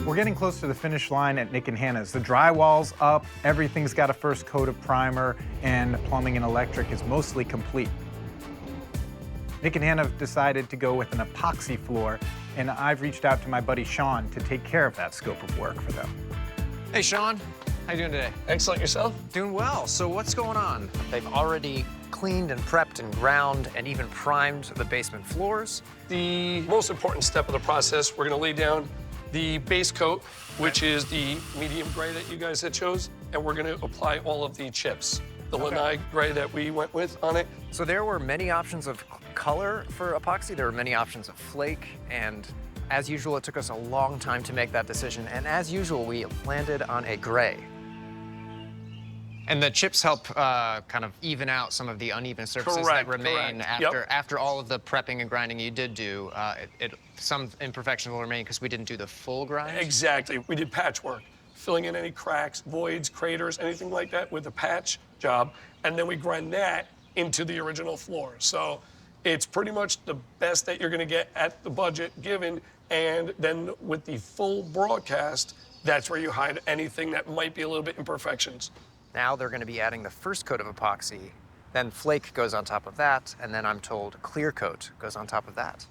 We're getting close to the finish line at Nick and Hannah's. The drywall's up, everything's got a first coat of primer, and plumbing and electric is mostly complete. Nick and Hannah have decided to go with an epoxy floor, and I've reached out to my buddy Sean to take care of that scope of work for them. Hey, Sean. How you doing today? Excellent. Yourself? Doing well. So what's going on? They've already cleaned and prepped and ground and even primed the basement floors. The most important step of the process, we're going to lay down the base coat, which is the medium gray that you guys had chose, and we're going to apply all of the chips, the lanai gray that we went with on it. So there were many options of color for epoxy. There were many options of flake, and as usual, it took us a long time to make that decision. And as usual, we landed on a gray. And the chips help kind of even out some of the uneven surfaces that remain after all of the prepping and grinding you did do. Some imperfections will remain because we didn't do the full grind. Exactly. We did patchwork, filling in any cracks, voids, craters, anything like that with a patch job, and then we grind that into the original floor. So it's pretty much the best that you're going to get at the budget given, and then with the full broadcast, that's where you hide anything that might be a little bit imperfections. Now they're going to be adding the first coat of epoxy, then flake goes on top of that, and then I'm told clear coat goes on top of that.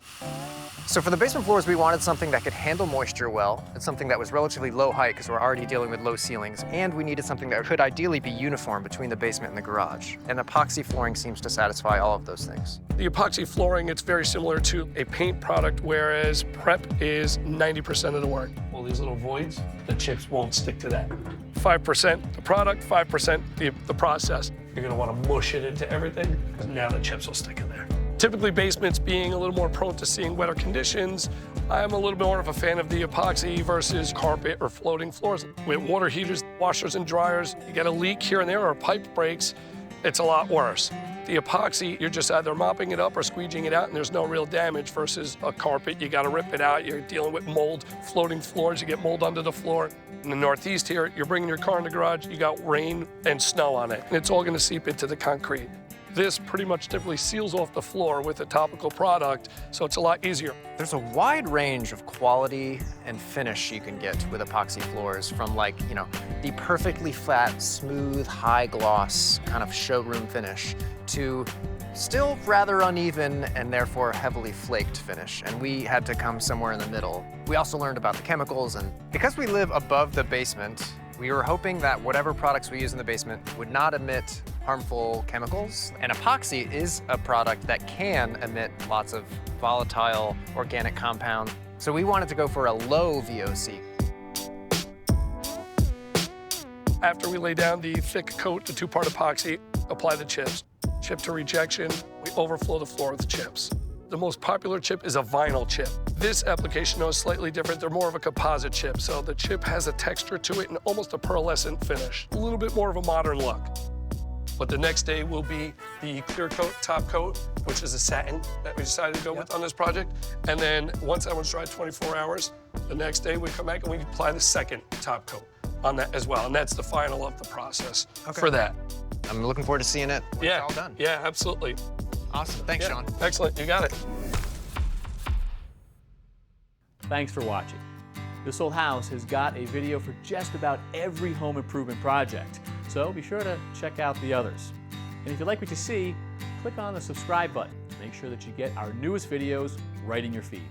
So for the basement floors, we wanted something that could handle moisture well. It's something that was relatively low height because we're already dealing with low ceilings, and we needed something that could ideally be uniform between the basement and the garage. And epoxy flooring seems to satisfy all of those things. The epoxy flooring, it's very similar to a paint product, whereas prep is 90% of the work. All these little voids, the chips won't stick to that. 5% the product, 5% the process. You're gonna wanna mush it into everything, because now the chips will stick in there. Typically, basements being a little more prone to seeing wetter conditions, I'm a little bit more of a fan of the epoxy versus carpet or floating floors. With water heaters, washers and dryers, you get a leak here and there or a pipe breaks, it's a lot worse. The epoxy, you're just either mopping it up or squeegeeing it out, and there's no real damage versus a carpet. You gotta rip it out. You're dealing with mold, floating floors, you get mold under the floor. In the Northeast here, you're bringing your car in the garage, you got rain and snow on it, and it's all gonna seep into the concrete. This pretty much typically seals off the floor with a topical product, so it's a lot easier. There's a wide range of quality and finish you can get with epoxy floors, from like, you know, the perfectly flat, smooth, high gloss kind of showroom finish to still rather uneven and therefore heavily flaked finish. And we had to come somewhere in the middle. We also learned about the chemicals, and because we live above the basement, we were hoping that whatever products we use in the basement would not emit harmful chemicals. And epoxy is a product that can emit lots of volatile organic compounds. So we wanted to go for a low VOC. After we lay down the thick coat, the two-part epoxy, apply the chips. Chip to rejection, we overflow the floor with chips. The most popular chip is a vinyl chip. This application though is slightly different. They're more of a composite chip, so the chip has a texture to it and almost a pearlescent finish. A little bit more of a modern look. But the next day will be the clear coat, top coat, which is a satin that we decided to go with on this project. And then once that one's dried 24 hours, the next day we come back and we apply the second top coat on that as well. And that's the final of the process for that. I'm looking forward to seeing it when it's all done. Yeah, absolutely. Awesome. Thanks, Sean. Excellent. You got it. Thanks for watching. This Old House has got a video for just about every home improvement project, so be sure to check out the others. And if you like what you see, click on the subscribe button to make sure that you get our newest videos right in your feed.